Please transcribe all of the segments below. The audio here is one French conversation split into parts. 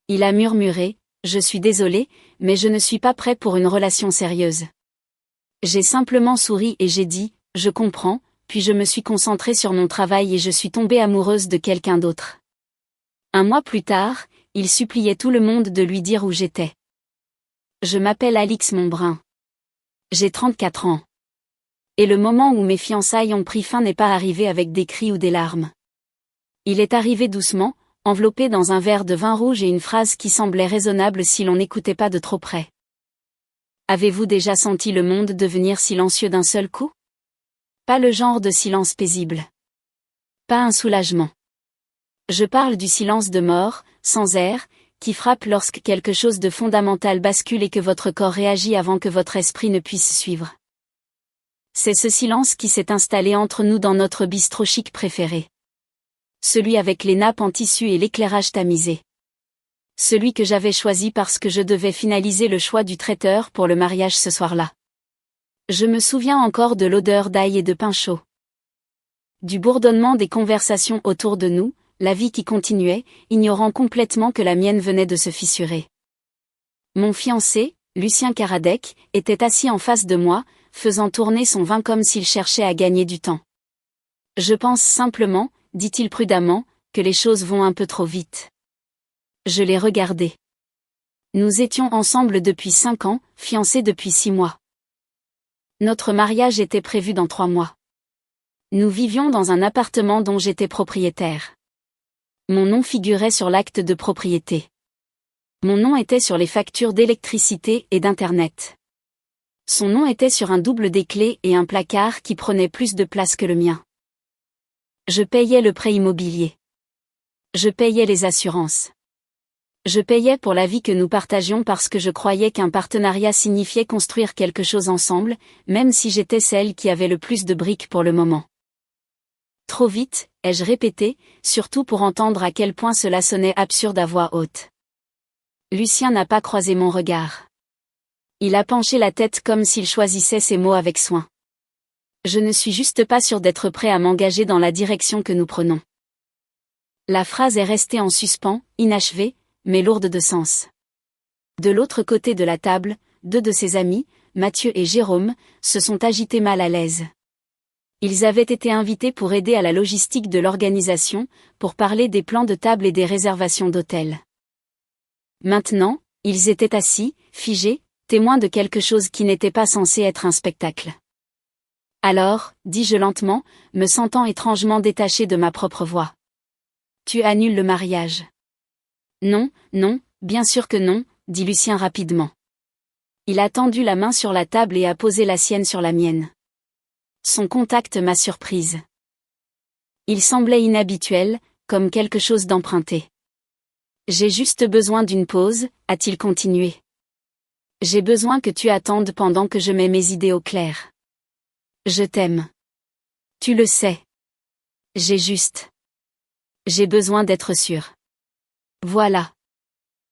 Il a murmuré, je suis désolé, mais je ne suis pas prêt pour une relation sérieuse. J'ai simplement souri et j'ai dit, je comprends, puis je me suis concentrée sur mon travail et je suis tombée amoureuse de quelqu'un d'autre. Un mois plus tard, il suppliait tout le monde de lui dire où j'étais. Je m'appelle Alix Monbrun. J'ai 34 ans. Et le moment où mes fiançailles ont pris fin n'est pas arrivé avec des cris ou des larmes. Il est arrivé doucement, enveloppé dans un verre de vin rouge et une phrase qui semblait raisonnable si l'on n'écoutait pas de trop près. Avez-vous déjà senti le monde devenir silencieux d'un seul coup? Pas le genre de silence paisible. Pas un soulagement. Je parle du silence de mort, sans air, qui frappe lorsque quelque chose de fondamental bascule et que votre corps réagit avant que votre esprit ne puisse suivre. C'est ce silence qui s'est installé entre nous dans notre bistrot chic préféré. Celui avec les nappes en tissu et l'éclairage tamisé. Celui que j'avais choisi parce que je devais finaliser le choix du traiteur pour le mariage ce soir-là. Je me souviens encore de l'odeur d'ail et de pain chaud. Du bourdonnement des conversations autour de nous, la vie qui continuait, ignorant complètement que la mienne venait de se fissurer. Mon fiancé, Lucien Karadec, était assis en face de moi, faisant tourner son vin comme s'il cherchait à gagner du temps. Je pense simplement, dit-il prudemment, que les choses vont un peu trop vite. Je l'ai regardé. Nous étions ensemble depuis 5 ans, fiancés depuis 6 mois. Notre mariage était prévu dans 3 mois. Nous vivions dans un appartement dont j'étais propriétaire. Mon nom figurait sur l'acte de propriété. Mon nom était sur les factures d'électricité et d'Internet. Son nom était sur un double des clés et un placard qui prenait plus de place que le mien. Je payais le prêt immobilier. Je payais les assurances. Je payais pour la vie que nous partagions parce que je croyais qu'un partenariat signifiait construire quelque chose ensemble, même si j'étais celle qui avait le plus de briques pour le moment. Trop vite, ai-je répété, surtout pour entendre à quel point cela sonnait absurde à voix haute. Lucien n'a pas croisé mon regard. Il a penché la tête comme s'il choisissait ses mots avec soin. Je ne suis juste pas sûre d'être prêt à m'engager dans la direction que nous prenons. La phrase est restée en suspens, inachevée, mais lourde de sens. De l'autre côté de la table, 2 de ses amis, Mathieu et Jérôme, se sont agités mal à l'aise. Ils avaient été invités pour aider à la logistique de l'organisation, pour parler des plans de table et des réservations d'hôtels. Maintenant, ils étaient assis, figés, témoins de quelque chose qui n'était pas censé être un spectacle. Alors, dis-je lentement, me sentant étrangement détaché de ma propre voix. Tu annules le mariage. Non, non, bien sûr que non, dit Lucien rapidement. Il a tendu la main sur la table et a posé la sienne sur la mienne. Son contact m'a surprise. Il semblait inhabituel, comme quelque chose d'emprunté. J'ai juste besoin d'une pause, a-t-il continué. J'ai besoin que tu attendes pendant que je mets mes idées au clair. Je t'aime. Tu le sais. J'ai besoin d'être sûr. Voilà.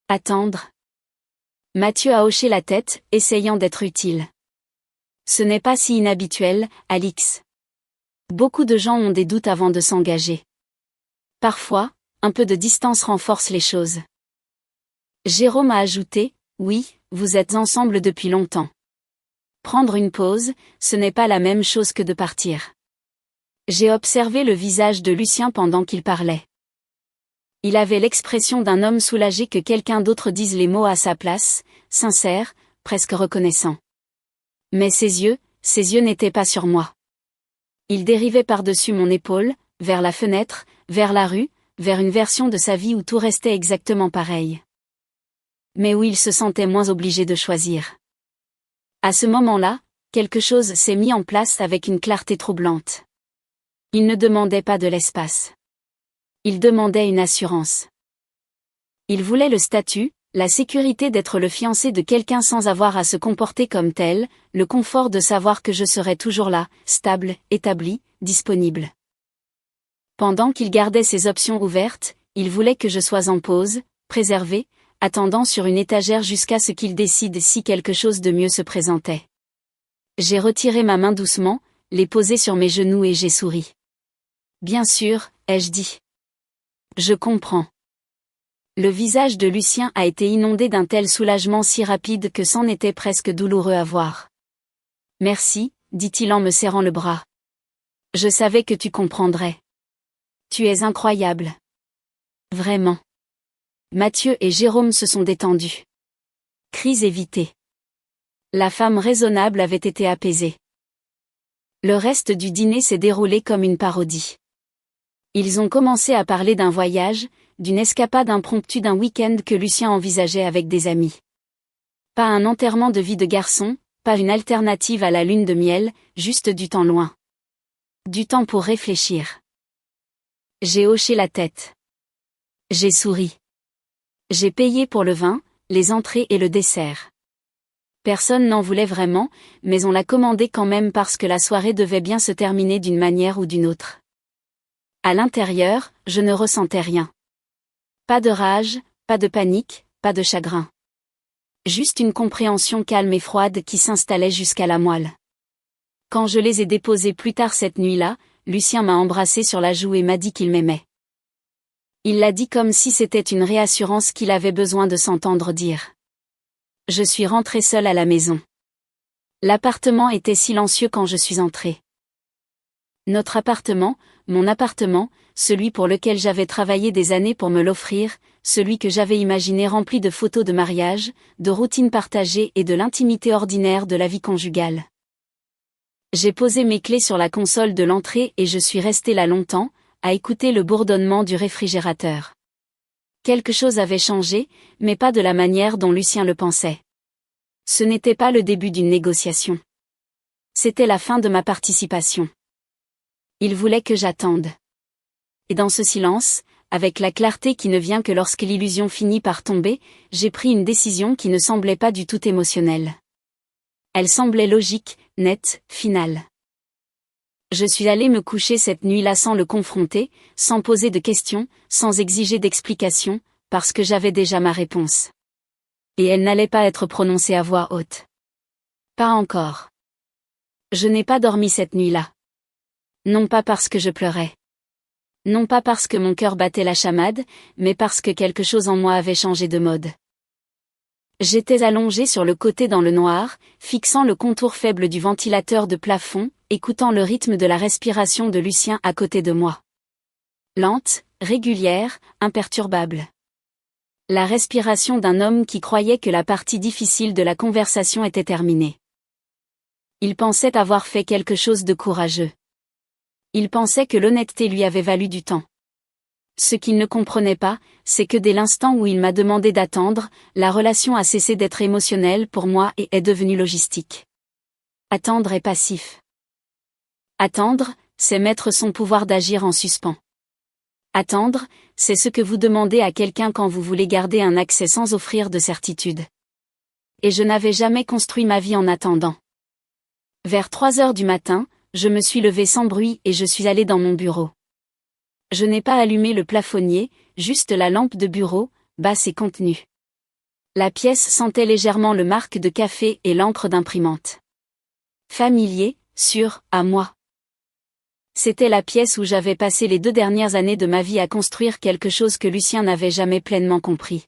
Attendre. Mathieu a hoché la tête, essayant d'être utile. Ce n'est pas si inhabituel, Alix. Beaucoup de gens ont des doutes avant de s'engager. Parfois, un peu de distance renforce les choses. Jérôme a ajouté, oui, vous êtes ensemble depuis longtemps. Prendre une pause, ce n'est pas la même chose que de partir. J'ai observé le visage de Lucien pendant qu'il parlait. Il avait l'expression d'un homme soulagé que quelqu'un d'autre dise les mots à sa place, sincère, presque reconnaissant. Mais ses yeux n'étaient pas sur moi. Ils dérivaient par-dessus mon épaule, vers la fenêtre, vers la rue, vers une version de sa vie où tout restait exactement pareil. Mais où il se sentait moins obligé de choisir. À ce moment-là, quelque chose s'est mis en place avec une clarté troublante. Il ne demandait pas de l'espace. Il demandait une assurance. Il voulait le statut, la sécurité d'être le fiancé de quelqu'un sans avoir à se comporter comme tel, le confort de savoir que je serais toujours là, stable, établi, disponible. Pendant qu'il gardait ses options ouvertes, il voulait que je sois en pause, préservé, attendant sur une étagère jusqu'à ce qu'il décide si quelque chose de mieux se présentait. J'ai retiré ma main doucement, l'ai posée sur mes genoux et j'ai souri. Bien sûr, ai-je dit. Je comprends. Le visage de Lucien a été inondé d'un tel soulagement si rapide que c'en était presque douloureux à voir. Merci, dit-il en me serrant le bras. Je savais que tu comprendrais. Tu es incroyable. Vraiment. Mathieu et Jérôme se sont détendus. Crise évitée. La femme raisonnable avait été apaisée. Le reste du dîner s'est déroulé comme une parodie. Ils ont commencé à parler d'un voyage, d'une escapade impromptue d'un week-end que Lucien envisageait avec des amis. Pas un enterrement de vie de garçon, pas une alternative à la lune de miel, juste du temps loin. Du temps pour réfléchir. J'ai hoché la tête. J'ai souri. J'ai payé pour le vin, les entrées et le dessert. Personne n'en voulait vraiment, mais on l'a commandé quand même parce que la soirée devait bien se terminer d'une manière ou d'une autre. À l'intérieur, je ne ressentais rien. Pas de rage, pas de panique, pas de chagrin. Juste une compréhension calme et froide qui s'installait jusqu'à la moelle. Quand je les ai déposés plus tard cette nuit-là, Lucien m'a embrassé sur la joue et m'a dit qu'il m'aimait. Il l'a dit comme si c'était une réassurance qu'il avait besoin de s'entendre dire. Je suis rentrée seule à la maison. L'appartement était silencieux quand je suis entrée. Notre appartement, mon appartement, celui pour lequel j'avais travaillé des années pour me l'offrir, celui que j'avais imaginé rempli de photos de mariage, de routines partagées et de l'intimité ordinaire de la vie conjugale. J'ai posé mes clés sur la console de l'entrée et je suis restée là longtemps, à écouter le bourdonnement du réfrigérateur. Quelque chose avait changé, mais pas de la manière dont Lucien le pensait. Ce n'était pas le début d'une négociation. C'était la fin de ma participation. Il voulait que j'attende. Et dans ce silence, avec la clarté qui ne vient que lorsque l'illusion finit par tomber, j'ai pris une décision qui ne semblait pas du tout émotionnelle. Elle semblait logique, nette, finale. Je suis allée me coucher cette nuit-là sans le confronter, sans poser de questions, sans exiger d'explications, parce que j'avais déjà ma réponse. Et elle n'allait pas être prononcée à voix haute. Pas encore. Je n'ai pas dormi cette nuit-là. Non pas parce que je pleurais. Non pas parce que mon cœur battait la chamade, mais parce que quelque chose en moi avait changé de mode. J'étais allongée sur le côté dans le noir, fixant le contour faible du ventilateur de plafond, écoutant le rythme de la respiration de Lucien à côté de moi. Lente, régulière, imperturbable. La respiration d'un homme qui croyait que la partie difficile de la conversation était terminée. Il pensait avoir fait quelque chose de courageux. Il pensait que l'honnêteté lui avait valu du temps. Ce qu'il ne comprenait pas, c'est que dès l'instant où il m'a demandé d'attendre, la relation a cessé d'être émotionnelle pour moi et est devenue logistique. Attendre est passif. Attendre, c'est mettre son pouvoir d'agir en suspens. Attendre, c'est ce que vous demandez à quelqu'un quand vous voulez garder un accès sans offrir de certitude. Et je n'avais jamais construit ma vie en attendant. Vers 3 heures du matin, je me suis levée sans bruit et je suis allée dans mon bureau. Je n'ai pas allumé le plafonnier, juste la lampe de bureau, basse et contenue. La pièce sentait légèrement le marc de café et l'encre d'imprimante. Familier, sûr, à moi. C'était la pièce où j'avais passé les 2 dernières années de ma vie à construire quelque chose que Lucien n'avait jamais pleinement compris.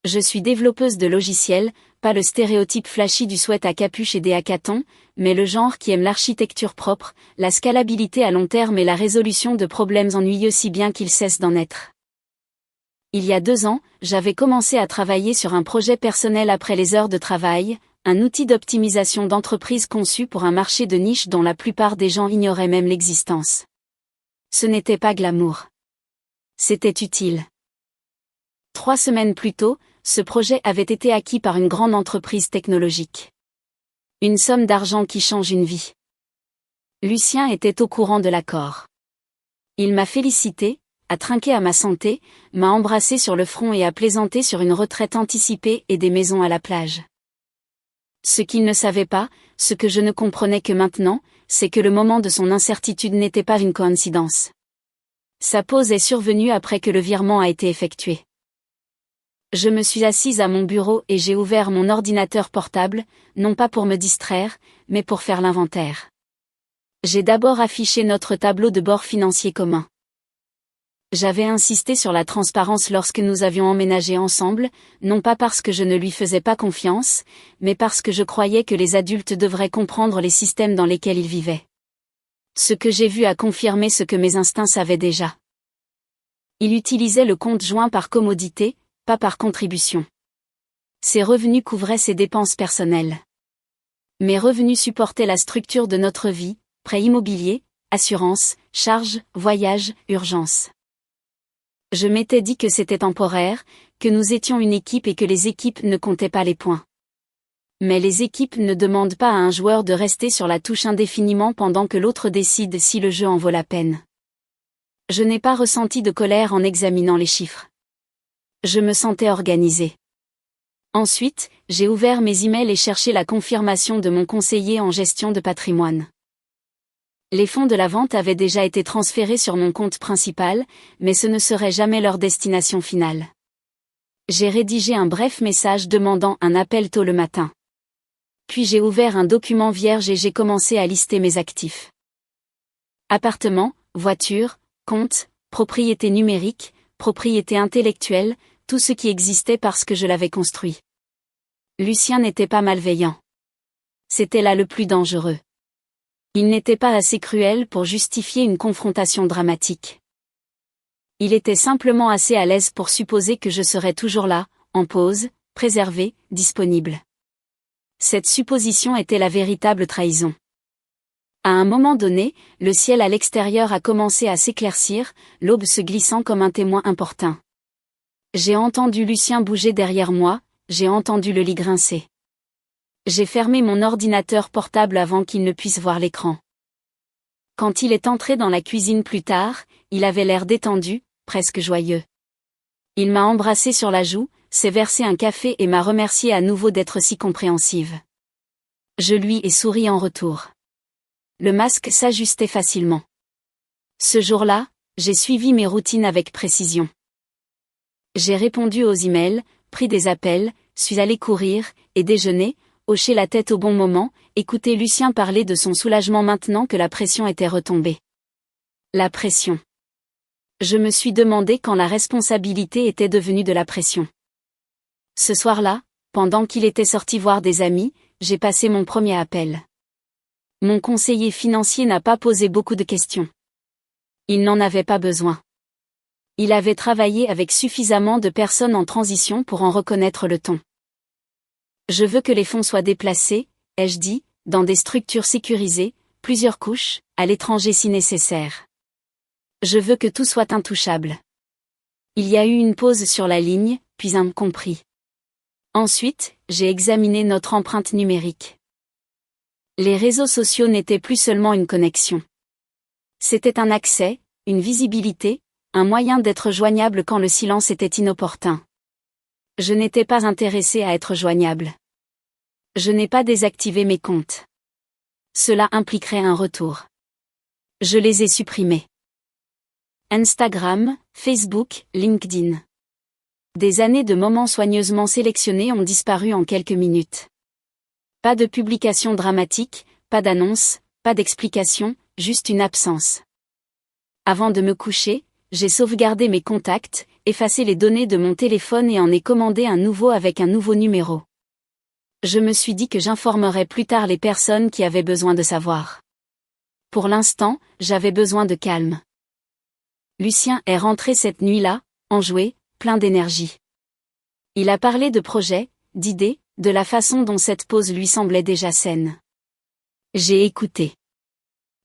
Je suis développeuse de logiciels, pas le stéréotype flashy du sweat à capuche et des hackathons, mais le genre qui aime l'architecture propre, la scalabilité à long terme et la résolution de problèmes ennuyeux si bien qu'ils cessent d'en être. Il y a 2 ans, j'avais commencé à travailler sur un projet personnel après les heures de travail, un outil d'optimisation d'entreprise conçu pour un marché de niche dont la plupart des gens ignoraient même l'existence. Ce n'était pas glamour. C'était utile. 3 semaines plus tôt, ce projet avait été acquis par une grande entreprise technologique. Une somme d'argent qui change une vie. Lucien était au courant de l'accord. Il m'a félicité, a trinqué à ma santé, m'a embrassé sur le front et a plaisanté sur une retraite anticipée et des maisons à la plage. Ce qu'il ne savait pas, ce que je ne comprenais que maintenant, c'est que le moment de son incertitude n'était pas une coïncidence. Sa pause est survenue après que le virement a été effectué. Je me suis assise à mon bureau et j'ai ouvert mon ordinateur portable, non pas pour me distraire, mais pour faire l'inventaire. J'ai d'abord affiché notre tableau de bord financier commun. J'avais insisté sur la transparence lorsque nous avions emménagé ensemble, non pas parce que je ne lui faisais pas confiance, mais parce que je croyais que les adultes devraient comprendre les systèmes dans lesquels ils vivaient. Ce que j'ai vu a confirmé ce que mes instincts savaient déjà. Il utilisait le compte joint par commodité, pas par contribution. Ses revenus couvraient ses dépenses personnelles. Mes revenus supportaient la structure de notre vie, prêt immobilier, assurance, charges, voyages, urgences. Je m'étais dit que c'était temporaire, que nous étions une équipe et que les équipes ne comptaient pas les points. Mais les équipes ne demandent pas à un joueur de rester sur la touche indéfiniment pendant que l'autre décide si le jeu en vaut la peine. Je n'ai pas ressenti de colère en examinant les chiffres. Je me sentais organisé. Ensuite, j'ai ouvert mes emails et cherché la confirmation de mon conseiller en gestion de patrimoine. Les fonds de la vente avaient déjà été transférés sur mon compte principal, mais ce ne serait jamais leur destination finale. J'ai rédigé un bref message demandant un appel tôt le matin. Puis j'ai ouvert un document vierge et j'ai commencé à lister mes actifs. Appartements, voitures, comptes, propriété numérique, propriété intellectuelle, tout ce qui existait parce que je l'avais construit. Lucien n'était pas malveillant. C'était là le plus dangereux. Il n'était pas assez cruel pour justifier une confrontation dramatique. Il était simplement assez à l'aise pour supposer que je serais toujours là, en pause, préservé, disponible. Cette supposition était la véritable trahison. À un moment donné, le ciel à l'extérieur a commencé à s'éclaircir, l'aube se glissant comme un témoin importun. J'ai entendu Lucien bouger derrière moi, j'ai entendu le lit grincer. J'ai fermé mon ordinateur portable avant qu'il ne puisse voir l'écran. Quand il est entré dans la cuisine plus tard, il avait l'air détendu, presque joyeux. Il m'a embrassé sur la joue, s'est versé un café et m'a remercié à nouveau d'être si compréhensive. Je lui ai souri en retour. Le masque s'ajustait facilement. Ce jour-là, j'ai suivi mes routines avec précision. J'ai répondu aux emails, pris des appels, suis allé courir, et déjeuner, hoché la tête au bon moment, écouter Lucien parler de son soulagement maintenant que la pression était retombée. La pression. Je me suis demandé quand la responsabilité était devenue de la pression. Ce soir-là, pendant qu'il était sorti voir des amis, j'ai passé mon premier appel. Mon conseiller financier n'a pas posé beaucoup de questions. Il n'en avait pas besoin. Il avait travaillé avec suffisamment de personnes en transition pour en reconnaître le ton. Je veux que les fonds soient déplacés, ai-je dit, dans des structures sécurisées, plusieurs couches, à l'étranger si nécessaire. Je veux que tout soit intouchable. Il y a eu une pause sur la ligne, puis un compris. Ensuite, j'ai examiné notre empreinte numérique. Les réseaux sociaux n'étaient plus seulement une connexion. C'était un accès, une visibilité, un moyen d'être joignable quand le silence était inopportun. Je n'étais pas intéressé à être joignable. Je n'ai pas désactivé mes comptes. Cela impliquerait un retour. Je les ai supprimés. Instagram, Facebook, LinkedIn. Des années de moments soigneusement sélectionnés ont disparu en quelques minutes. Pas de publication dramatique, pas d'annonce, pas d'explication, juste une absence. Avant de me coucher, j'ai sauvegardé mes contacts, effacé les données de mon téléphone et en ai commandé un nouveau avec un nouveau numéro. Je me suis dit que j'informerais plus tard les personnes qui avaient besoin de savoir. Pour l'instant, j'avais besoin de calme. Lucien est rentré cette nuit-là, enjoué, plein d'énergie. Il a parlé de projets, d'idées, de la façon dont cette pause lui semblait déjà saine. J'ai écouté.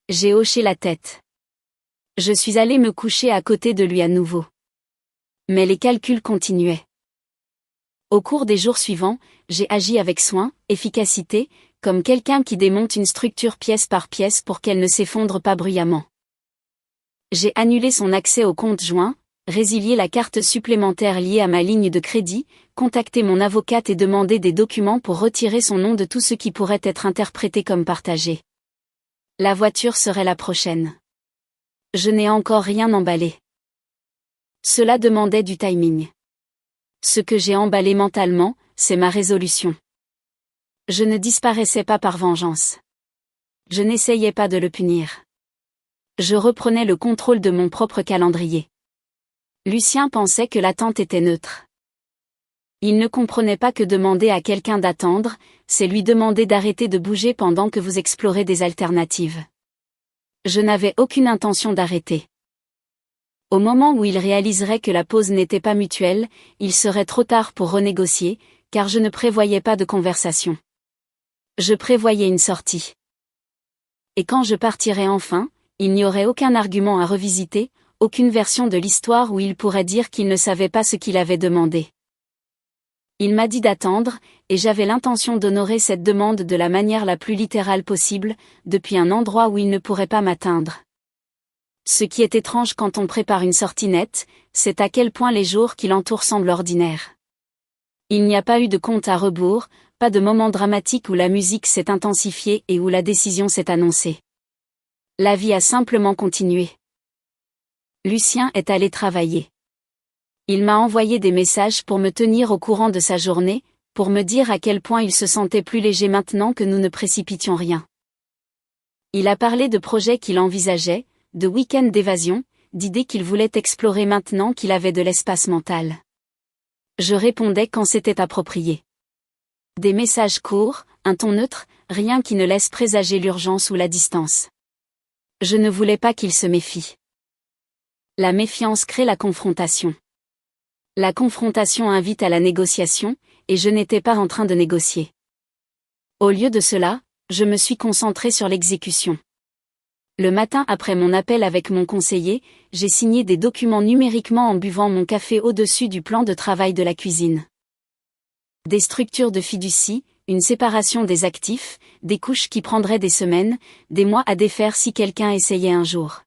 J'ai hoché la tête. Je suis allé me coucher à côté de lui à nouveau. Mais les calculs continuaient. Au cours des jours suivants, j'ai agi avec soin, efficacité, comme quelqu'un qui démonte une structure pièce par pièce pour qu'elle ne s'effondre pas bruyamment. J'ai annulé son accès au compte joint, résilié la carte supplémentaire liée à ma ligne de crédit, contacté mon avocate et demandé des documents pour retirer son nom de tout ce qui pourrait être interprété comme partagé. La voiture serait la prochaine. Je n'ai encore rien emballé. Cela demandait du timing. Ce que j'ai emballé mentalement, c'est ma résolution. Je ne disparaissais pas par vengeance. Je n'essayais pas de le punir. Je reprenais le contrôle de mon propre calendrier. Lucien pensait que l'attente était neutre. Il ne comprenait pas que demander à quelqu'un d'attendre, c'est lui demander d'arrêter de bouger pendant que vous explorez des alternatives. Je n'avais aucune intention d'arrêter. Au moment où il réaliserait que la pause n'était pas mutuelle, il serait trop tard pour renégocier, car je ne prévoyais pas de conversation. Je prévoyais une sortie. Et quand je partirais enfin, il n'y aurait aucun argument à revisiter, aucune version de l'histoire où il pourrait dire qu'il ne savait pas ce qu'il avait demandé. Il m'a dit d'attendre, et j'avais l'intention d'honorer cette demande de la manière la plus littérale possible, depuis un endroit où il ne pourrait pas m'atteindre. Ce qui est étrange quand on prépare une sortie nette, c'est à quel point les jours qui l'entourent semblent ordinaires. Il n'y a pas eu de compte à rebours, pas de moment dramatique où la musique s'est intensifiée et où la décision s'est annoncée. La vie a simplement continué. Lucien est allé travailler. Il m'a envoyé des messages pour me tenir au courant de sa journée, pour me dire à quel point il se sentait plus léger maintenant que nous ne précipitions rien. Il a parlé de projets qu'il envisageait, de week-ends d'évasion, d'idées qu'il voulait explorer maintenant qu'il avait de l'espace mental. Je répondais quand c'était approprié. Des messages courts, un ton neutre, rien qui ne laisse présager l'urgence ou la distance. Je ne voulais pas qu'il se méfie. La méfiance crée la confrontation. La confrontation invite à la négociation, et je n'étais pas en train de négocier. Au lieu de cela, je me suis concentré sur l'exécution. Le matin après mon appel avec mon conseiller, j'ai signé des documents numériquement en buvant mon café au-dessus du plan de travail de la cuisine. Des structures de fiducie, une séparation des actifs, des couches qui prendraient des semaines, des mois à défaire si quelqu'un essayait un jour.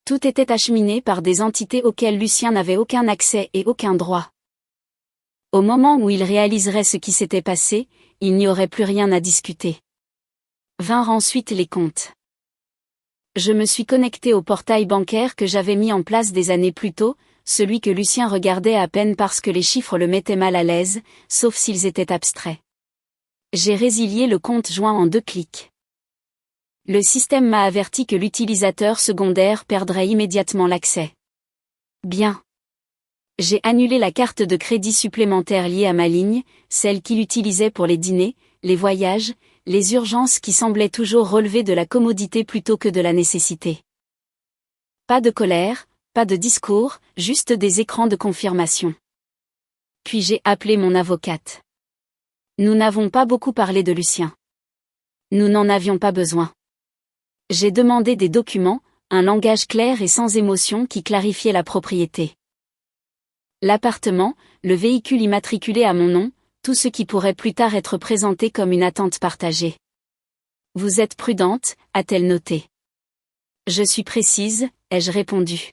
Tout était acheminé par des entités auxquelles Lucien n'avait aucun accès et aucun droit. Au moment où il réaliserait ce qui s'était passé, il n'y aurait plus rien à discuter. Vinrent ensuite les comptes. Je me suis connecté au portail bancaire que j'avais mis en place des années plus tôt, celui que Lucien regardait à peine parce que les chiffres le mettaient mal à l'aise, sauf s'ils étaient abstraits. J'ai résilié le compte joint en 2 clics. Le système m'a averti que l'utilisateur secondaire perdrait immédiatement l'accès. Bien. J'ai annulé la carte de crédit supplémentaire liée à ma ligne, celle qu'il utilisait pour les dîners, les voyages, les urgences qui semblaient toujours relever de la commodité plutôt que de la nécessité. Pas de colère, pas de discours, juste des écrans de confirmation. Puis j'ai appelé mon avocate. Nous n'avons pas beaucoup parlé de Lucien. Nous n'en avions pas besoin. J'ai demandé des documents, un langage clair et sans émotion qui clarifiait la propriété. L'appartement, le véhicule immatriculé à mon nom, tout ce qui pourrait plus tard être présenté comme une attente partagée. Vous êtes prudente, a-t-elle noté. Je suis précise, ai-je répondu.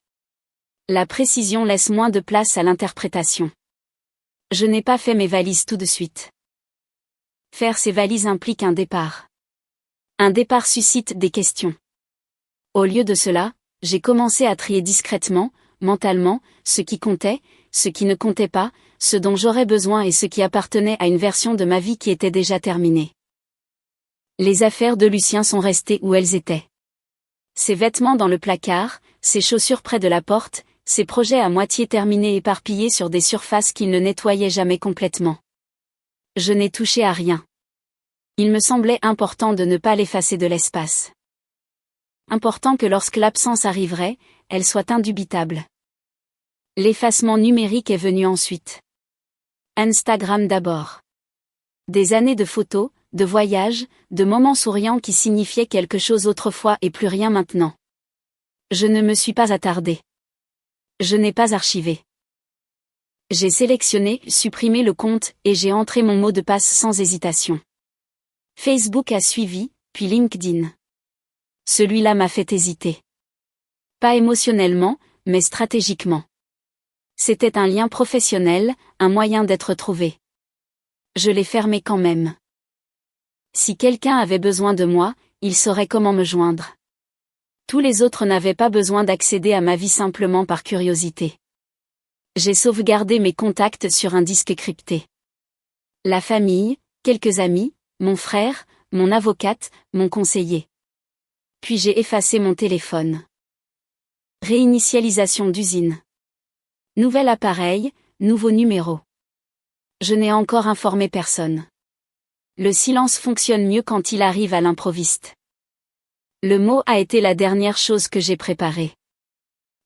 La précision laisse moins de place à l'interprétation. Je n'ai pas fait mes valises tout de suite. Faire ses valises implique un départ. Un départ suscite des questions. Au lieu de cela, j'ai commencé à trier discrètement, mentalement, ce qui comptait, ce qui ne comptait pas, ce dont j'aurais besoin et ce qui appartenait à une version de ma vie qui était déjà terminée. Les affaires de Lucien sont restées où elles étaient. Ses vêtements dans le placard, ses chaussures près de la porte, ses projets à moitié terminés éparpillés sur des surfaces qu'il ne nettoyait jamais complètement. Je n'ai touché à rien. Il me semblait important de ne pas l'effacer de l'espace. Important que lorsque l'absence arriverait, elle soit indubitable. L'effacement numérique est venu ensuite. Instagram d'abord. Des années de photos, de voyages, de moments souriants qui signifiaient quelque chose autrefois et plus rien maintenant. Je ne me suis pas attardé. Je n'ai pas archivé. J'ai sélectionné, supprimé le compte et j'ai entré mon mot de passe sans hésitation. Facebook a suivi, puis LinkedIn. Celui-là m'a fait hésiter. Pas émotionnellement, mais stratégiquement. C'était un lien professionnel, un moyen d'être trouvé. Je l'ai fermé quand même. Si quelqu'un avait besoin de moi, il saurait comment me joindre. Tous les autres n'avaient pas besoin d'accéder à ma vie simplement par curiosité. J'ai sauvegardé mes contacts sur un disque crypté. La famille, quelques amis, mon frère, mon avocate, mon conseiller. Puis j'ai effacé mon téléphone. Réinitialisation d'usine. Nouvel appareil, nouveau numéro. Je n'ai encore informé personne. Le silence fonctionne mieux quand il arrive à l'improviste. Le mot a été la dernière chose que j'ai préparée.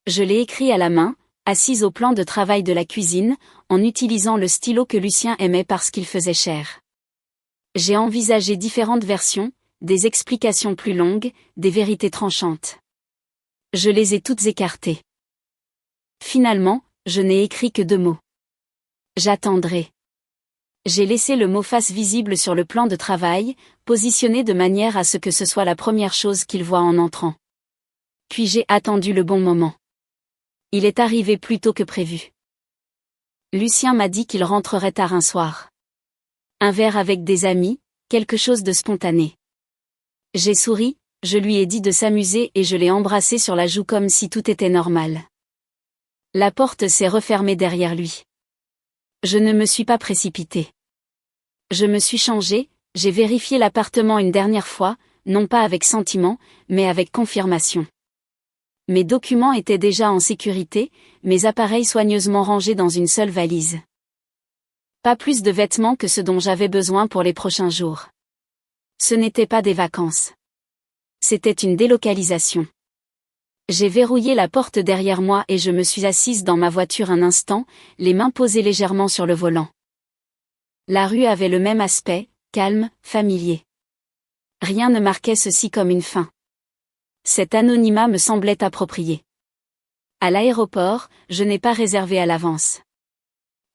Je l'ai écrit à la main, assise au plan de travail de la cuisine, en utilisant le stylo que Lucien aimait parce qu'il faisait cher. J'ai envisagé différentes versions, des explications plus longues, des vérités tranchantes. Je les ai toutes écartées. Finalement, je n'ai écrit que 2 mots. J'attendrai. J'ai laissé le mot face visible sur le plan de travail, positionné de manière à ce que ce soit la première chose qu'il voit en entrant. Puis j'ai attendu le bon moment. Il est arrivé plus tôt que prévu. Lucien m'a dit qu'il rentrerait tard un soir. Un verre avec des amis, quelque chose de spontané. J'ai souri, je lui ai dit de s'amuser et je l'ai embrassé sur la joue comme si tout était normal. La porte s'est refermée derrière lui. Je ne me suis pas précipitée. Je me suis changée, j'ai vérifié l'appartement une dernière fois, non pas avec sentiment, mais avec confirmation. Mes documents étaient déjà en sécurité, mes appareils soigneusement rangés dans une seule valise. Pas plus de vêtements que ce dont j'avais besoin pour les prochains jours. Ce n'était pas des vacances. C'était une délocalisation. J'ai verrouillé la porte derrière moi et je me suis assise dans ma voiture un instant, les mains posées légèrement sur le volant. La rue avait le même aspect, calme, familier. Rien ne marquait ceci comme une fin. Cet anonymat me semblait approprié. À l'aéroport, je n'ai pas réservé à l'avance.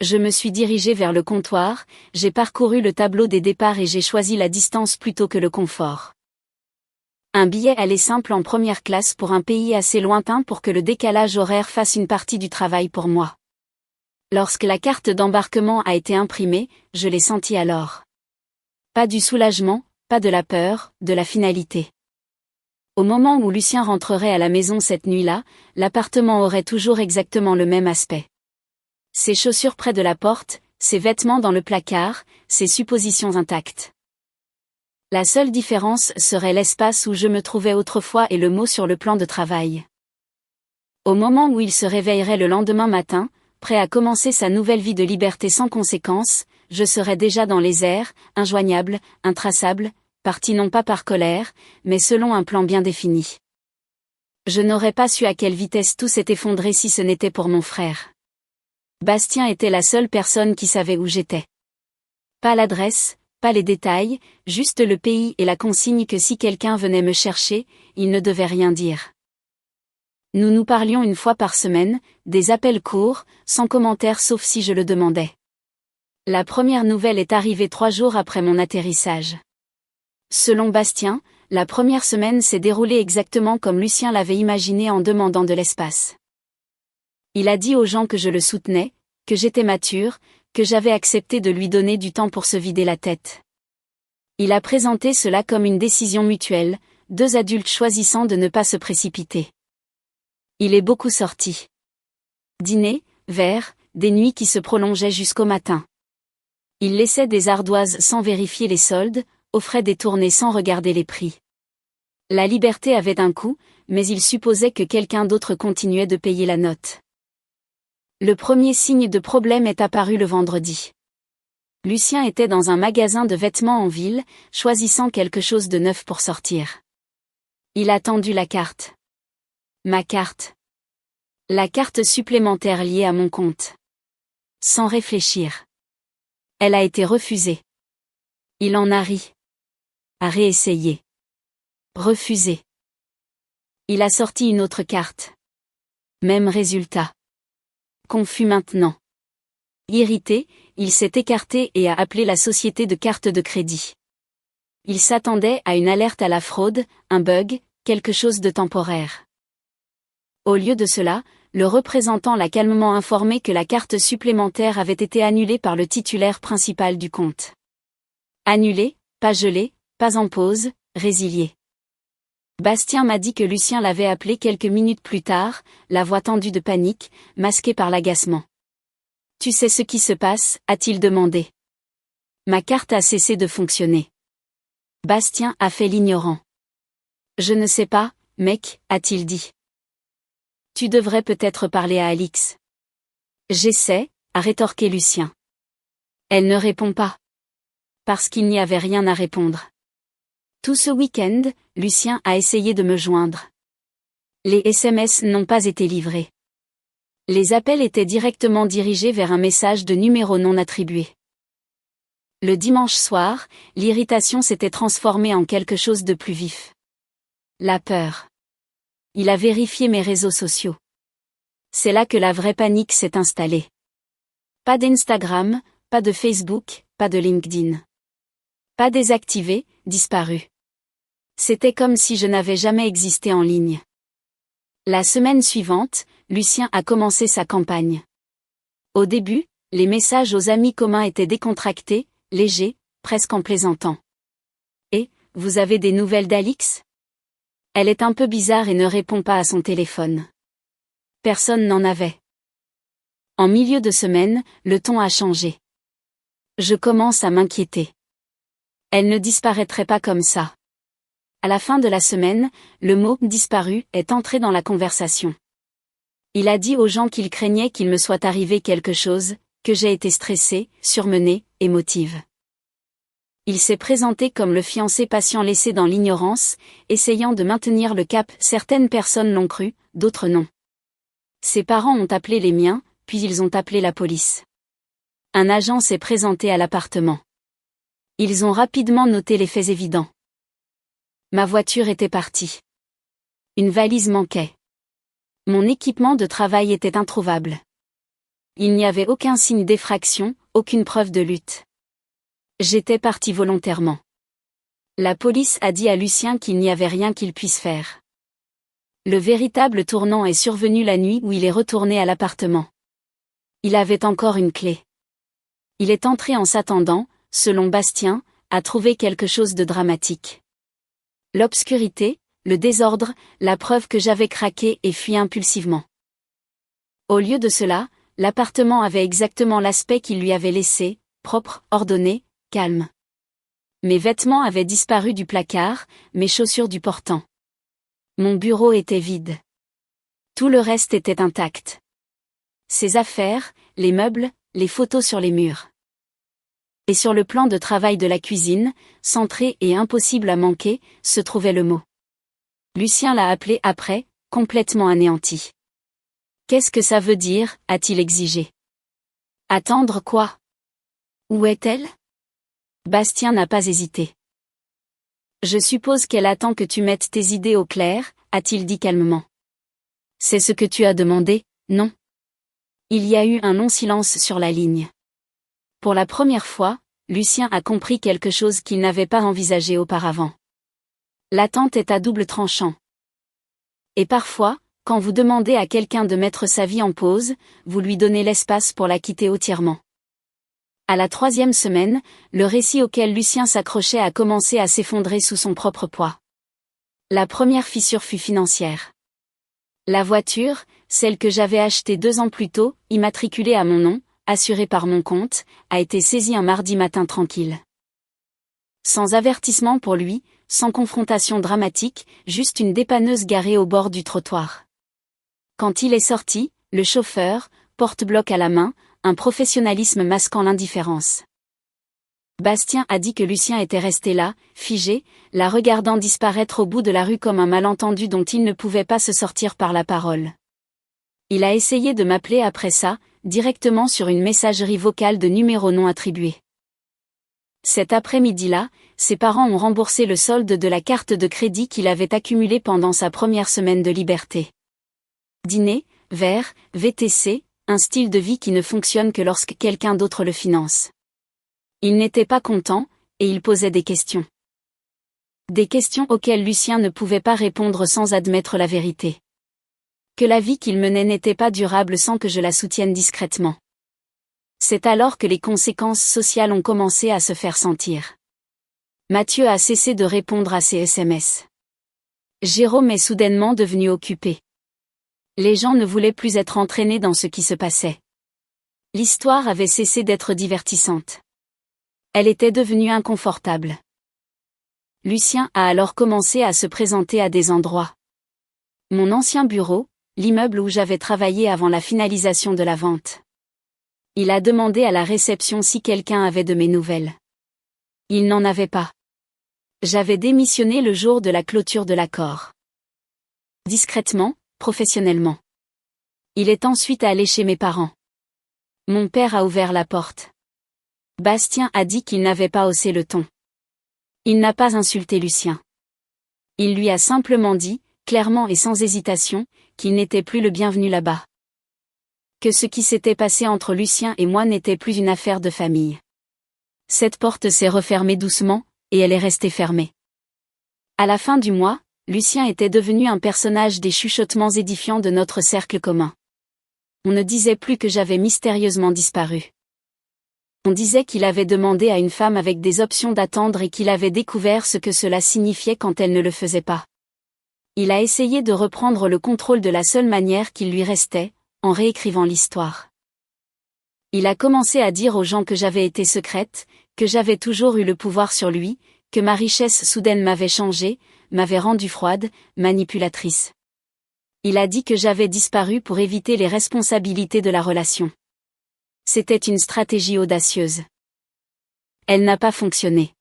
Je me suis dirigée vers le comptoir, j'ai parcouru le tableau des départs et j'ai choisi la distance plutôt que le confort. Un billet aller simple en première classe pour un pays assez lointain pour que le décalage horaire fasse une partie du travail pour moi. Lorsque la carte d'embarquement a été imprimée, je l'ai senti alors. Pas du soulagement, pas de la peur, de la finalité. Au moment où Lucien rentrerait à la maison cette nuit-là, l'appartement aurait toujours exactement le même aspect. Ses chaussures près de la porte, ses vêtements dans le placard, ses suppositions intactes. La seule différence serait l'espace où je me trouvais autrefois et le mot sur le plan de travail. Au moment où il se réveillerait le lendemain matin, prêt à commencer sa nouvelle vie de liberté sans conséquence, je serais déjà dans les airs, injoignable, intraçable, parti non pas par colère, mais selon un plan bien défini. Je n'aurais pas su à quelle vitesse tout s'est effondré si ce n'était pour mon frère. Bastien était la seule personne qui savait où j'étais. Pas l'adresse, pas les détails, juste le pays et la consigne que si quelqu'un venait me chercher, il ne devait rien dire. Nous nous parlions une fois par semaine, des appels courts, sans commentaire sauf si je le demandais. La première nouvelle est arrivée 3 jours après mon atterrissage. Selon Bastien, la première semaine s'est déroulée exactement comme Lucien l'avait imaginé en demandant de l'espace. Il a dit aux gens que je le soutenais, que j'étais mature, que j'avais accepté de lui donner du temps pour se vider la tête. Il a présenté cela comme une décision mutuelle, 2 adultes choisissant de ne pas se précipiter. Il est beaucoup sorti. Dîner, verre, des nuits qui se prolongeaient jusqu'au matin. Il laissait des ardoises sans vérifier les soldes, offrait des tournées sans regarder les prix. La liberté avait un coût, mais il supposait que quelqu'un d'autre continuait de payer la note. Le premier signe de problème est apparu le vendredi. Lucien était dans un magasin de vêtements en ville, choisissant quelque chose de neuf pour sortir. Il a tendu la carte. Ma carte. La carte supplémentaire liée à mon compte. Sans réfléchir. Elle a été refusée. Il en a ri. A réessayé. Refusé. Il a sorti une autre carte. Même résultat. Confus maintenant. Irrité, il s'est écarté et a appelé la société de cartes de crédit. Il s'attendait à une alerte à la fraude, un bug, quelque chose de temporaire. Au lieu de cela, le représentant l'a calmement informé que la carte supplémentaire avait été annulée par le titulaire principal du compte. Annulée, pas gelée, pas en pause, résiliée. Bastien m'a dit que Lucien l'avait appelé quelques minutes plus tard, la voix tendue de panique, masquée par l'agacement. « Tu sais ce qui se passe ?» a-t-il demandé. Ma carte a cessé de fonctionner. Bastien a fait l'ignorant. « Je ne sais pas, mec » a-t-il dit. « Tu devrais peut-être parler à Alix. » J'essaie, a rétorqué Lucien. Elle ne répond pas. Parce qu'il n'y avait rien à répondre. Tout ce week-end, Lucien a essayé de me joindre. Les SMS n'ont pas été livrés. Les appels étaient directement dirigés vers un message de numéro non attribué. Le dimanche soir, l'irritation s'était transformée en quelque chose de plus vif. La peur. Il a vérifié mes réseaux sociaux. C'est là que la vraie panique s'est installée. Pas d'Instagram, pas de Facebook, pas de LinkedIn. Pas désactivé, disparu. C'était comme si je n'avais jamais existé en ligne. La semaine suivante, Lucien a commencé sa campagne. Au début, les messages aux amis communs étaient décontractés, légers, presque en plaisantant. Et, vous avez des nouvelles d'Alix ? Elle est un peu bizarre et ne répond pas à son téléphone. Personne n'en avait. En milieu de semaine, le ton a changé. Je commence à m'inquiéter. Elle ne disparaîtrait pas comme ça. À la fin de la semaine, le mot « disparu » est entré dans la conversation. Il a dit aux gens qu'il craignait qu'il me soit arrivé quelque chose, que j'ai été stressée, surmenée, émotive. Il s'est présenté comme le fiancé patient laissé dans l'ignorance, essayant de maintenir le cap. Certaines personnes l'ont cru, d'autres non. Ses parents ont appelé les miens, puis ils ont appelé la police. Un agent s'est présenté à l'appartement. Ils ont rapidement noté les faits évidents. Ma voiture était partie. Une valise manquait. Mon équipement de travail était introuvable. Il n'y avait aucun signe d'effraction, aucune preuve de lutte. J'étais partie volontairement. La police a dit à Lucien qu'il n'y avait rien qu'il puisse faire. Le véritable tournant est survenu la nuit où il est retourné à l'appartement. Il avait encore une clé. Il est entré en s'attendant, selon Bastien, à trouver quelque chose de dramatique. L'obscurité, le désordre, la preuve que j'avais craqué et fui impulsivement. Au lieu de cela, l'appartement avait exactement l'aspect qu'il lui avait laissé, propre, ordonné, calme. Mes vêtements avaient disparu du placard, mes chaussures du portant. Mon bureau était vide. Tout le reste était intact. Ses affaires, les meubles, les photos sur les murs. Et sur le plan de travail de la cuisine, centré et impossible à manquer, se trouvait le mot. Lucien l'a appelé après, complètement anéanti. « Qu'est-ce que ça veut dire » a-t-il exigé. « Attendre quoi ? Où est-elle » Bastien n'a pas hésité. « Je suppose qu'elle attend que tu mettes tes idées au clair » a-t-il dit calmement. « C'est ce que tu as demandé, non ?» Il y a eu un long-silence sur la ligne. Pour la première fois, Lucien a compris quelque chose qu'il n'avait pas envisagé auparavant. L'attente est à double tranchant. Et parfois, quand vous demandez à quelqu'un de mettre sa vie en pause, vous lui donnez l'espace pour la quitter entièrement. À la 3e semaine, le récit auquel Lucien s'accrochait a commencé à s'effondrer sous son propre poids. La première fissure fut financière. La voiture, celle que j'avais achetée 2 ans plus tôt, immatriculée à mon nom, assurée par mon compte, a été saisie un mardi matin tranquille. Sans avertissement pour lui, sans confrontation dramatique, juste une dépanneuse garée au bord du trottoir. Quand il est sorti, le chauffeur, porte-bloc à la main, un professionnalisme masquant l'indifférence. Bastien a dit que Lucien était resté là, figé, la regardant disparaître au bout de la rue comme un malentendu dont il ne pouvait pas se sortir par la parole. Il a essayé de m'appeler après ça, directement sur une messagerie vocale de numéro non attribué. Cet après-midi-là, ses parents ont remboursé le solde de la carte de crédit qu'il avait accumulée pendant sa première semaine de liberté. Dîner, verre, VTC, un style de vie qui ne fonctionne que lorsque quelqu'un d'autre le finance. Il n'était pas content, et il posait des questions. Des questions auxquelles Lucien ne pouvait pas répondre sans admettre la vérité. Que la vie qu'il menait n'était pas durable sans que je la soutienne discrètement. C'est alors que les conséquences sociales ont commencé à se faire sentir. Mathieu a cessé de répondre à ses SMS. Jérôme est soudainement devenu occupé. Les gens ne voulaient plus être entraînés dans ce qui se passait. L'histoire avait cessé d'être divertissante. Elle était devenue inconfortable. Lucien a alors commencé à se présenter à des endroits. Mon ancien bureau, l'immeuble où j'avais travaillé avant la finalisation de la vente. Il a demandé à la réception si quelqu'un avait de mes nouvelles. Il n'en avait pas. J'avais démissionné le jour de la clôture de l'accord. Discrètement, professionnellement. Il est ensuite allé chez mes parents. Mon père a ouvert la porte. Bastien a dit qu'il n'avait pas haussé le ton. Il n'a pas insulté Lucien. Il lui a simplement dit, clairement et sans hésitation, qu'il n'était plus le bienvenu là-bas. Que ce qui s'était passé entre Lucien et moi n'était plus une affaire de famille. Cette porte s'est refermée doucement, et elle est restée fermée. À la fin du mois, Lucien était devenu un personnage des chuchotements édifiants de notre cercle commun. On ne disait plus que j'avais mystérieusement disparu. On disait qu'il avait demandé à une femme avec des options d'attendre et qu'il avait découvert ce que cela signifiait quand elle ne le faisait pas. Il a essayé de reprendre le contrôle de la seule manière qu'il lui restait, en réécrivant l'histoire. Il a commencé à dire aux gens que j'avais été secrète, que j'avais toujours eu le pouvoir sur lui, que ma richesse soudaine m'avait changée, m'avait rendue froide, manipulatrice. Il a dit que j'avais disparu pour éviter les responsabilités de la relation. C'était une stratégie audacieuse. Elle n'a pas fonctionné.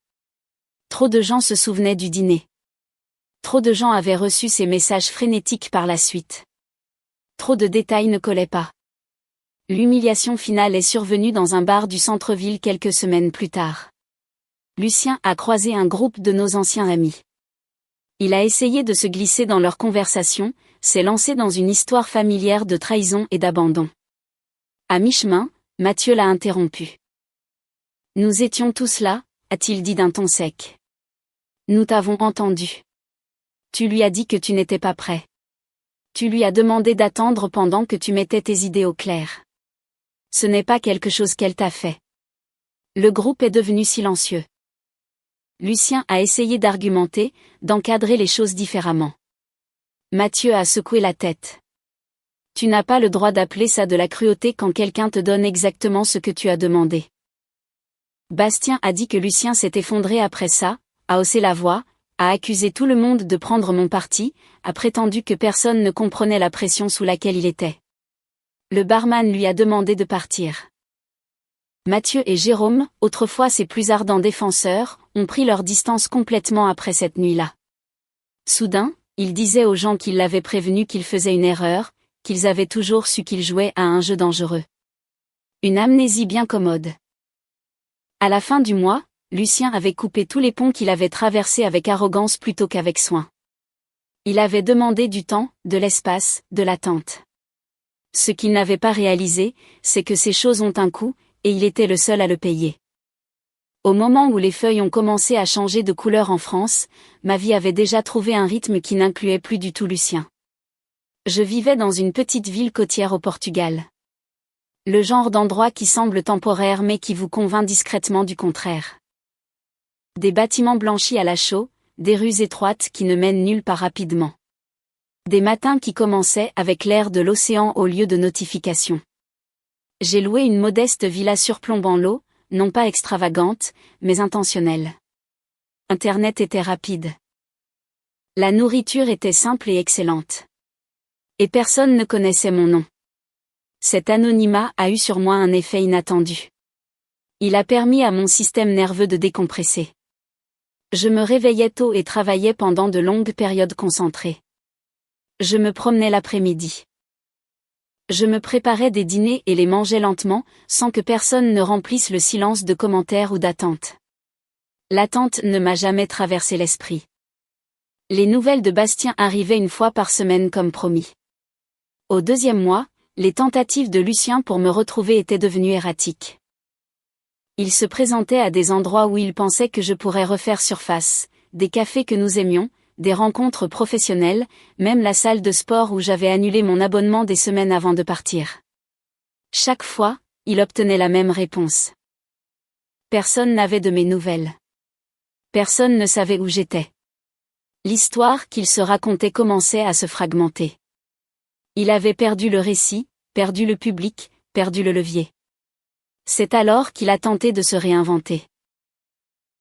Trop de gens se souvenaient du dîner. Trop de gens avaient reçu ces messages frénétiques par la suite. Trop de détails ne collaient pas. L'humiliation finale est survenue dans un bar du centre-ville quelques semaines plus tard. Lucien a croisé un groupe de nos anciens amis. Il a essayé de se glisser dans leur conversation, s'est lancé dans une histoire familière de trahison et d'abandon. À mi-chemin, Mathieu l'a interrompu. « Nous étions tous là », a-t-il dit d'un ton sec. « Nous t'avons entendu. Tu lui as dit que tu n'étais pas prêt. Tu lui as demandé d'attendre pendant que tu mettais tes idées au clair. Ce n'est pas quelque chose qu'elle t'a fait. » Le groupe est devenu silencieux. Lucien a essayé d'argumenter, d'encadrer les choses différemment. Mathieu a secoué la tête. Tu n'as pas le droit d'appeler ça de la cruauté quand quelqu'un te donne exactement ce que tu as demandé. Bastien a dit que Lucien s'est effondré après ça, a haussé la voix, a accusé tout le monde de prendre mon parti, a prétendu que personne ne comprenait la pression sous laquelle il était. Le barman lui a demandé de partir. Mathieu et Jérôme, autrefois ses plus ardents défenseurs, ont pris leur distance complètement après cette nuit-là. Soudain, ils disaient aux gens qui l'avaient prévenu qu'ils faisaient une erreur, qu'ils avaient toujours su qu'ils jouaient à un jeu dangereux. Une amnésie bien commode. À la fin du mois, Lucien avait coupé tous les ponts qu'il avait traversés avec arrogance plutôt qu'avec soin. Il avait demandé du temps, de l'espace, de l'attente. Ce qu'il n'avait pas réalisé, c'est que ces choses ont un coût, et il était le seul à le payer. Au moment où les feuilles ont commencé à changer de couleur en France, ma vie avait déjà trouvé un rythme qui n'incluait plus du tout Lucien. Je vivais dans une petite ville côtière au Portugal. Le genre d'endroit qui semble temporaire mais qui vous convainc discrètement du contraire. Des bâtiments blanchis à la chaux, des rues étroites qui ne mènent nulle part rapidement. Des matins qui commençaient avec l'air de l'océan au lieu de notification. J'ai loué une modeste villa surplombant l'eau, non pas extravagante, mais intentionnelle. Internet était rapide. La nourriture était simple et excellente. Et personne ne connaissait mon nom. Cet anonymat a eu sur moi un effet inattendu. Il a permis à mon système nerveux de décompresser. Je me réveillais tôt et travaillais pendant de longues périodes concentrées. Je me promenais l'après-midi. Je me préparais des dîners et les mangeais lentement, sans que personne ne remplisse le silence de commentaires ou d'attentes. L'attente ne m'a jamais traversé l'esprit. Les nouvelles de Bastien arrivaient une fois par semaine comme promis. Au deuxième mois, les tentatives de Lucien pour me retrouver étaient devenues erratiques. Il se présentait à des endroits où il pensait que je pourrais refaire surface, des cafés que nous aimions, des rencontres professionnelles, même la salle de sport où j'avais annulé mon abonnement des semaines avant de partir. Chaque fois, il obtenait la même réponse. Personne n'avait de mes nouvelles. Personne ne savait où j'étais. L'histoire qu'il se racontait commençait à se fragmenter. Il avait perdu le récit, perdu le public, perdu le levier. C'est alors qu'il a tenté de se réinventer.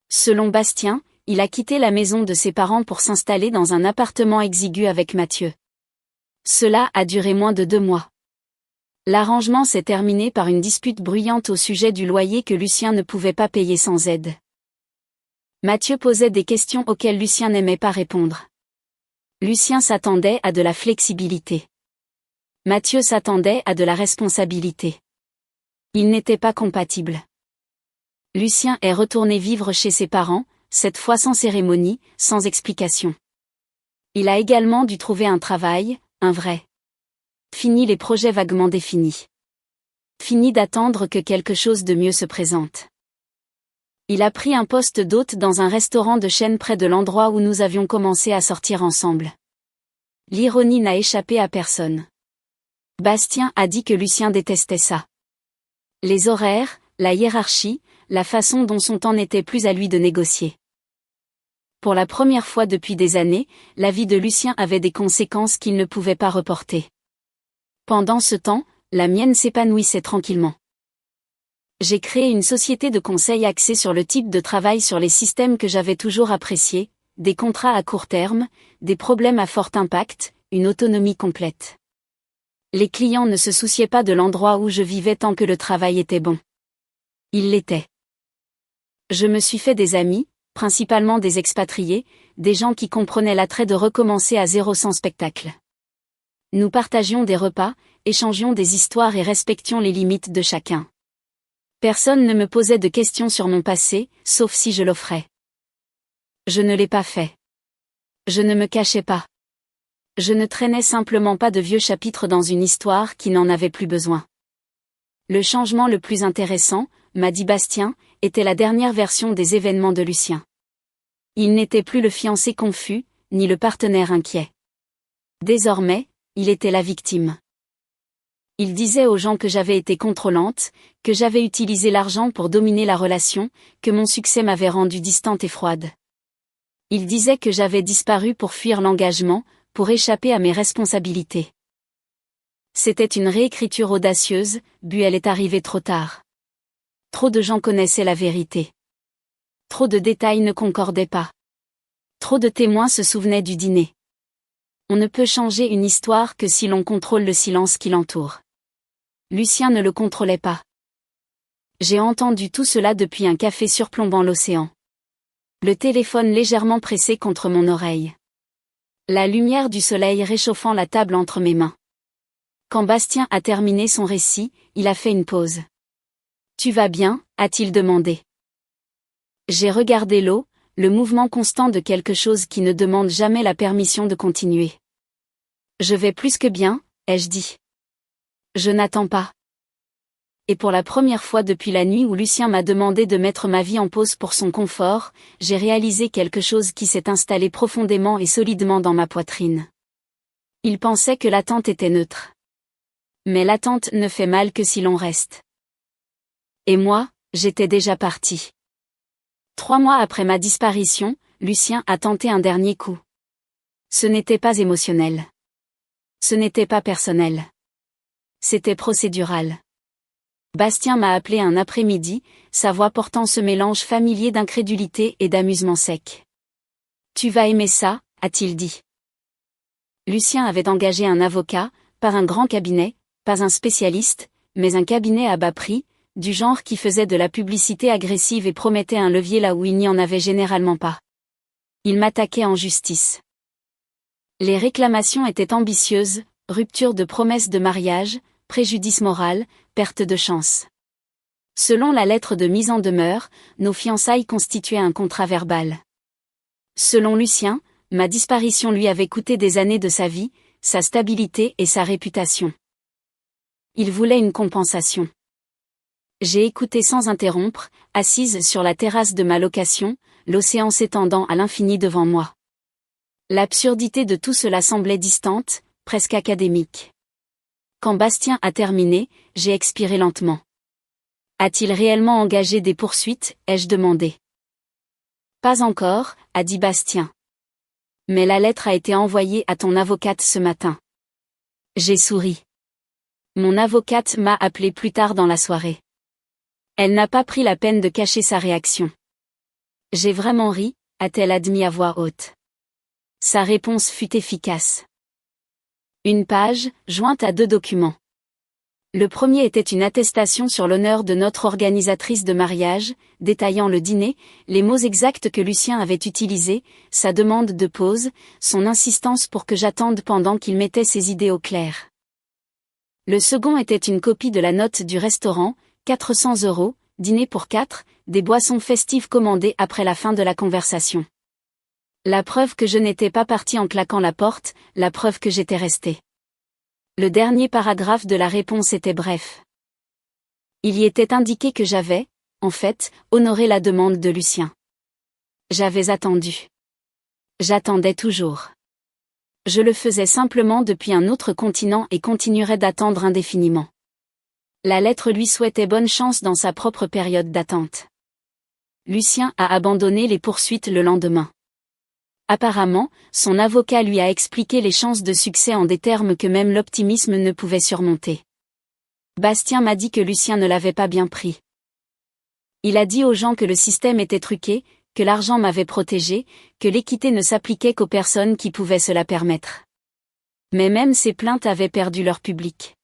Selon Bastien, il a quitté la maison de ses parents pour s'installer dans un appartement exigu avec Mathieu. Cela a duré moins de 2 mois. L'arrangement s'est terminé par une dispute bruyante au sujet du loyer que Lucien ne pouvait pas payer sans aide. Mathieu posait des questions auxquelles Lucien n'aimait pas répondre. Lucien s'attendait à de la flexibilité. Mathieu s'attendait à de la responsabilité. Ils n'étaient pas compatibles. Lucien est retourné vivre chez ses parents, cette fois sans cérémonie, sans explication. Il a également dû trouver un travail, un vrai. Fini les projets vaguement définis. Fini d'attendre que quelque chose de mieux se présente. Il a pris un poste d'hôte dans un restaurant de chaîne près de l'endroit où nous avions commencé à sortir ensemble. L'ironie n'a échappé à personne. Bastien a dit que Lucien détestait ça. Les horaires, la hiérarchie, la façon dont son temps n'était plus à lui de négocier. Pour la première fois depuis des années, la vie de Lucien avait des conséquences qu'il ne pouvait pas reporter. Pendant ce temps, la mienne s'épanouissait tranquillement. J'ai créé une société de conseil axée sur le type de travail sur les systèmes que j'avais toujours appréciés, des contrats à court terme, des problèmes à fort impact, une autonomie complète. Les clients ne se souciaient pas de l'endroit où je vivais tant que le travail était bon. Il l'était. Je me suis fait des amis, principalement des expatriés, des gens qui comprenaient l'attrait de recommencer à zéro sans spectacle. Nous partagions des repas, échangions des histoires et respections les limites de chacun. Personne ne me posait de questions sur mon passé, sauf si je l'offrais. Je ne l'ai pas fait. Je ne me cachais pas. Je ne traînais simplement pas de vieux chapitres dans une histoire qui n'en avait plus besoin. Le changement le plus intéressant, m'a dit Bastien, était la dernière version des événements de Lucien. Il n'était plus le fiancé confus, ni le partenaire inquiet. Désormais, il était la victime. Il disait aux gens que j'avais été contrôlante, que j'avais utilisé l'argent pour dominer la relation, que mon succès m'avait rendue distante et froide. Il disait que j'avais disparu pour fuir l'engagement, pour échapper à mes responsabilités. C'était une réécriture audacieuse, but elle est arrivée trop tard. Trop de gens connaissaient la vérité. Trop de détails ne concordaient pas. Trop de témoins se souvenaient du dîner. On ne peut changer une histoire que si l'on contrôle le silence qui l'entoure. Lucien ne le contrôlait pas. J'ai entendu tout cela depuis un café surplombant l'océan. Le téléphone légèrement pressé contre mon oreille. La lumière du soleil réchauffant la table entre mes mains. Quand Bastien a terminé son récit, il a fait une pause. « Tu vas bien ?» a-t-il demandé. J'ai regardé l'eau, le mouvement constant de quelque chose qui ne demande jamais la permission de continuer. « Je vais plus que bien », ai-je dit. « Je n'attends pas. » Et pour la première fois depuis la nuit où Lucien m'a demandé de mettre ma vie en pause pour son confort, j'ai réalisé quelque chose qui s'est installé profondément et solidement dans ma poitrine. Il pensait que l'attente était neutre. Mais l'attente ne fait mal que si l'on reste. Et moi, j'étais déjà partie. 3 mois après ma disparition, Lucien a tenté un dernier coup. Ce n'était pas émotionnel. Ce n'était pas personnel. C'était procédural. Bastien m'a appelé un après-midi, sa voix portant ce mélange familier d'incrédulité et d'amusement sec. « Tu vas aimer ça », a-t-il dit. Lucien avait engagé un avocat, pas un grand cabinet, pas un spécialiste, mais un cabinet à bas prix, du genre qui faisait de la publicité agressive et promettait un levier là où il n'y en avait généralement pas. Il m'attaquait en justice. Les réclamations étaient ambitieuses, rupture de promesse de mariage, préjudice moral, perte de chance. Selon la lettre de mise en demeure, nos fiançailles constituaient un contrat verbal. Selon Lucien, ma disparition lui avait coûté des années de sa vie, sa stabilité et sa réputation. Il voulait une compensation. J'ai écouté sans interrompre, assise sur la terrasse de ma location, l'océan s'étendant à l'infini devant moi. L'absurdité de tout cela semblait distante, presque académique. Quand Bastien a terminé, j'ai expiré lentement. A-t-il réellement engagé des poursuites, ai-je demandé. Pas encore, a dit Bastien. Mais la lettre a été envoyée à ton avocate ce matin. J'ai souri. Mon avocate m'a appelé plus tard dans la soirée. Elle n'a pas pris la peine de cacher sa réaction. J'ai vraiment ri, a-t-elle admis à voix haute. Sa réponse fut efficace. Une page, jointe à 2 documents. Le premier était une attestation sur l'honneur de notre organisatrice de mariage, détaillant le dîner, les mots exacts que Lucien avait utilisés, sa demande de pause, son insistance pour que j'attende pendant qu'il mettait ses idées au clair. Le second était une copie de la note du restaurant, 400 €, dîner pour 4, des boissons festives commandées après la fin de la conversation. La preuve que je n'étais pas partie en claquant la porte, la preuve que j'étais restée. Le dernier paragraphe de la réponse était bref. Il y était indiqué que j'avais, en fait, honoré la demande de Lucien. J'avais attendu. J'attendais toujours. Je le faisais simplement depuis un autre continent et continuerais d'attendre indéfiniment. La lettre lui souhaitait bonne chance dans sa propre période d'attente. Lucien a abandonné les poursuites le lendemain. Apparemment, son avocat lui a expliqué les chances de succès en des termes que même l'optimisme ne pouvait surmonter. Bastien m'a dit que Lucien ne l'avait pas bien pris. Il a dit aux gens que le système était truqué, que l'argent m'avait protégé, que l'équité ne s'appliquait qu'aux personnes qui pouvaient se la permettre. Mais même ces plaintes avaient perdu leur public.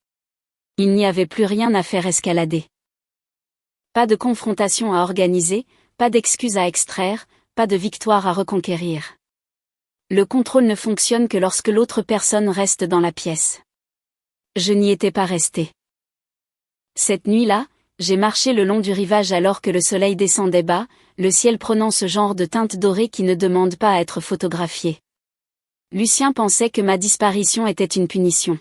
Il n'y avait plus rien à faire escalader. Pas de confrontation à organiser, pas d'excuses à extraire, pas de victoire à reconquérir. Le contrôle ne fonctionne que lorsque l'autre personne reste dans la pièce. Je n'y étais pas restée. Cette nuit-là, j'ai marché le long du rivage alors que le soleil descendait bas, le ciel prenant ce genre de teinte dorée qui ne demande pas à être photographié. Lucien pensait que ma disparition était une punition.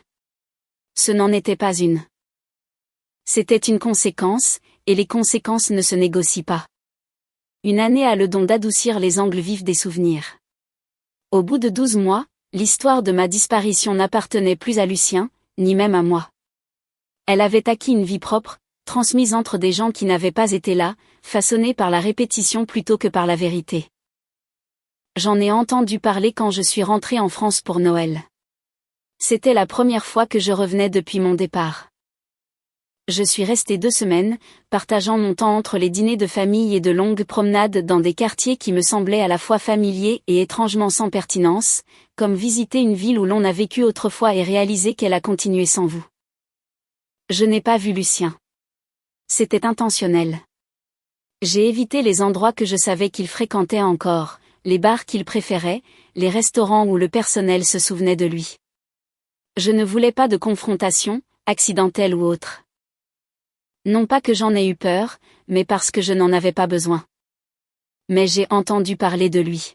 Ce n'en était pas une. C'était une conséquence, et les conséquences ne se négocient pas. Une année a le don d'adoucir les angles vifs des souvenirs. Au bout de 12 mois, l'histoire de ma disparition n'appartenait plus à Lucien, ni même à moi. Elle avait acquis une vie propre, transmise entre des gens qui n'avaient pas été là, façonnée par la répétition plutôt que par la vérité. J'en ai entendu parler quand je suis rentrée en France pour Noël. C'était la première fois que je revenais depuis mon départ. Je suis restée 2 semaines, partageant mon temps entre les dîners de famille et de longues promenades dans des quartiers qui me semblaient à la fois familiers et étrangement sans pertinence, comme visiter une ville où l'on a vécu autrefois et réaliser qu'elle a continué sans vous. Je n'ai pas vu Lucien. C'était intentionnel. J'ai évité les endroits que je savais qu'il fréquentait encore, les bars qu'il préférait, les restaurants où le personnel se souvenait de lui. Je ne voulais pas de confrontation, accidentelle ou autre. Non pas que j'en ai eu peur, mais parce que je n'en avais pas besoin. Mais j'ai entendu parler de lui.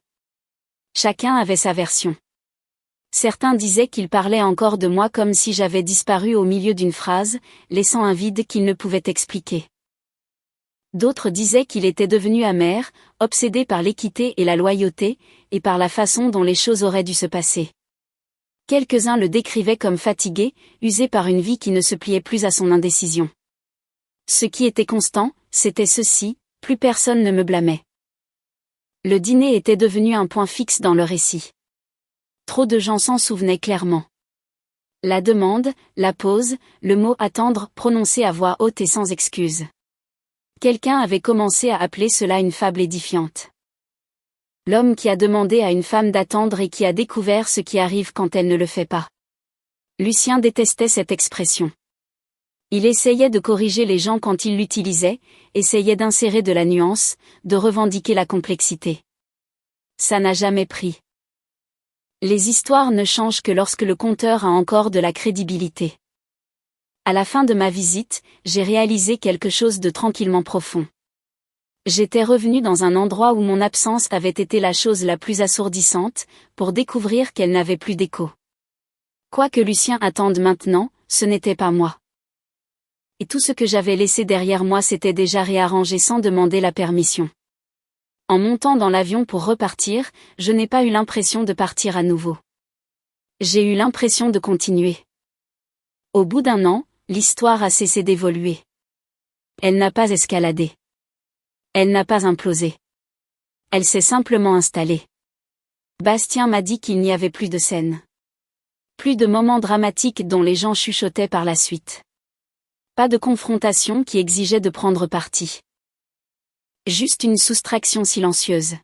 Chacun avait sa version. Certains disaient qu'il parlait encore de moi comme si j'avais disparu au milieu d'une phrase, laissant un vide qu'il ne pouvait expliquer. D'autres disaient qu'il était devenu amer, obsédé par l'équité et la loyauté, et par la façon dont les choses auraient dû se passer. Quelques-uns le décrivaient comme fatigué, usé par une vie qui ne se pliait plus à son indécision. Ce qui était constant, c'était ceci, plus personne ne me blâmait. Le dîner était devenu un point fixe dans le récit. Trop de gens s'en souvenaient clairement. La demande, la pause, le mot attendre prononcé à voix haute et sans excuse. Quelqu'un avait commencé à appeler cela une fable édifiante. L'homme qui a demandé à une femme d'attendre et qui a découvert ce qui arrive quand elle ne le fait pas. Lucien détestait cette expression. Il essayait de corriger les gens quand il l'utilisait, essayait d'insérer de la nuance, de revendiquer la complexité. Ça n'a jamais pris. Les histoires ne changent que lorsque le conteur a encore de la crédibilité. À la fin de ma visite, j'ai réalisé quelque chose de tranquillement profond. J'étais revenue dans un endroit où mon absence avait été la chose la plus assourdissante, pour découvrir qu'elle n'avait plus d'écho. Quoi que Lucien attende maintenant, ce n'était pas moi. Et tout ce que j'avais laissé derrière moi s'était déjà réarrangé sans demander la permission. En montant dans l'avion pour repartir, je n'ai pas eu l'impression de partir à nouveau. J'ai eu l'impression de continuer. Au bout d'1 an, l'histoire a cessé d'évoluer. Elle n'a pas escaladé. Elle n'a pas implosé. Elle s'est simplement installée. Bastien m'a dit qu'il n'y avait plus de scène. Plus de moments dramatiques dont les gens chuchotaient par la suite. Pas de confrontation qui exigeait de prendre parti. Juste une soustraction silencieuse.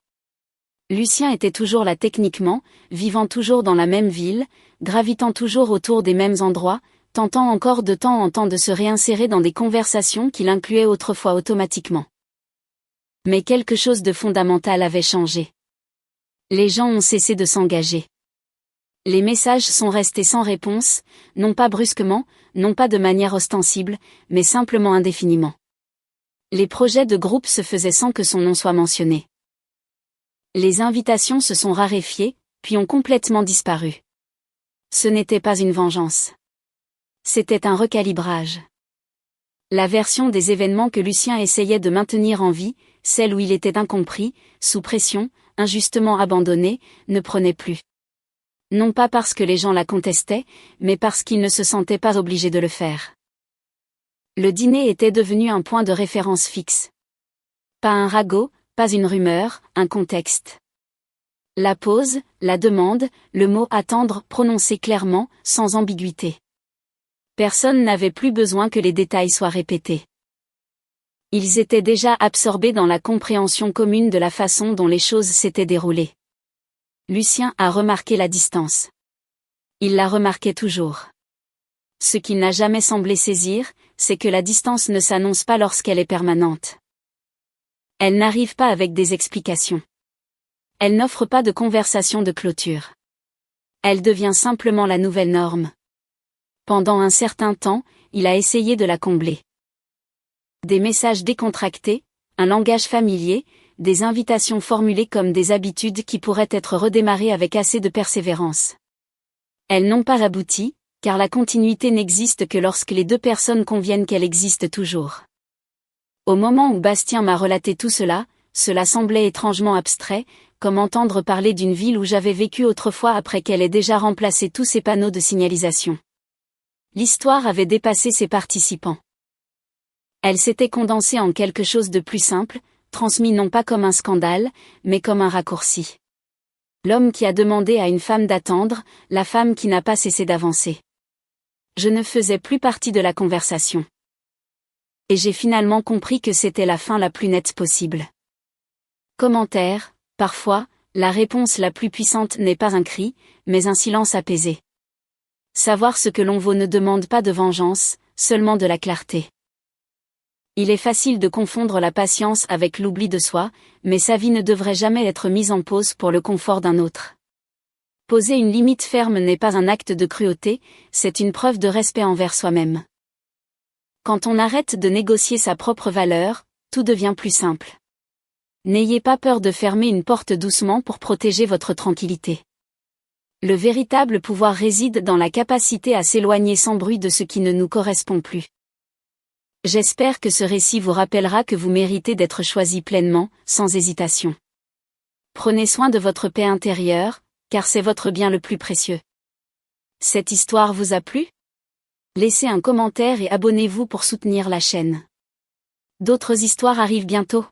Lucien était toujours là techniquement, vivant toujours dans la même ville, gravitant toujours autour des mêmes endroits, tentant encore de temps en temps de se réinsérer dans des conversations qu'il incluait autrefois automatiquement. Mais quelque chose de fondamental avait changé. Les gens ont cessé de s'engager. Les messages sont restés sans réponse, non pas brusquement, non pas de manière ostensible, mais simplement indéfiniment. Les projets de groupe se faisaient sans que son nom soit mentionné. Les invitations se sont raréfiées, puis ont complètement disparu. Ce n'était pas une vengeance. C'était un recalibrage. La version des événements que Lucien essayait de maintenir en vie, celle où il était incompris, sous pression, injustement abandonné, ne prenait plus. Non pas parce que les gens la contestaient, mais parce qu'il ne se sentait pas obligé de le faire. Le dîner était devenu un point de référence fixe. Pas un ragot, pas une rumeur, un contexte. La pause, la demande, le mot attendre prononcé clairement, sans ambiguïté. Personne n'avait plus besoin que les détails soient répétés. Ils étaient déjà absorbés dans la compréhension commune de la façon dont les choses s'étaient déroulées. Lucien a remarqué la distance. Il la remarquait toujours. Ce qu'il n'a jamais semblé saisir, c'est que la distance ne s'annonce pas lorsqu'elle est permanente. Elle n'arrive pas avec des explications. Elle n'offre pas de conversation de clôture. Elle devient simplement la nouvelle norme. Pendant un certain temps, il a essayé de la combler. Des messages décontractés, un langage familier, des invitations formulées comme des habitudes qui pourraient être redémarrées avec assez de persévérance. Elles n'ont pas abouti, car la continuité n'existe que lorsque les deux personnes conviennent qu'elle existe toujours. Au moment où Bastien m'a relaté tout cela, cela semblait étrangement abstrait, comme entendre parler d'une ville où j'avais vécu autrefois après qu'elle ait déjà remplacé tous ses panneaux de signalisation. L'histoire avait dépassé ses participants. Elle s'était condensée en quelque chose de plus simple, transmis non pas comme un scandale, mais comme un raccourci. L'homme qui a demandé à une femme d'attendre, la femme qui n'a pas cessé d'avancer. Je ne faisais plus partie de la conversation. Et j'ai finalement compris que c'était la fin la plus nette possible. Commentaire, parfois, la réponse la plus puissante n'est pas un cri, mais un silence apaisé. Savoir ce que l'on vaut ne demande pas de vengeance, seulement de la clarté. Il est facile de confondre la patience avec l'oubli de soi, mais sa vie ne devrait jamais être mise en pause pour le confort d'un autre. Poser une limite ferme n'est pas un acte de cruauté, c'est une preuve de respect envers soi-même. Quand on arrête de négocier sa propre valeur, tout devient plus simple. N'ayez pas peur de fermer une porte doucement pour protéger votre tranquillité. Le véritable pouvoir réside dans la capacité à s'éloigner sans bruit de ce qui ne nous correspond plus. J'espère que ce récit vous rappellera que vous méritez d'être choisi pleinement, sans hésitation. Prenez soin de votre paix intérieure, car c'est votre bien le plus précieux. Cette histoire vous a plu ? Laissez un commentaire et abonnez-vous pour soutenir la chaîne. D'autres histoires arrivent bientôt.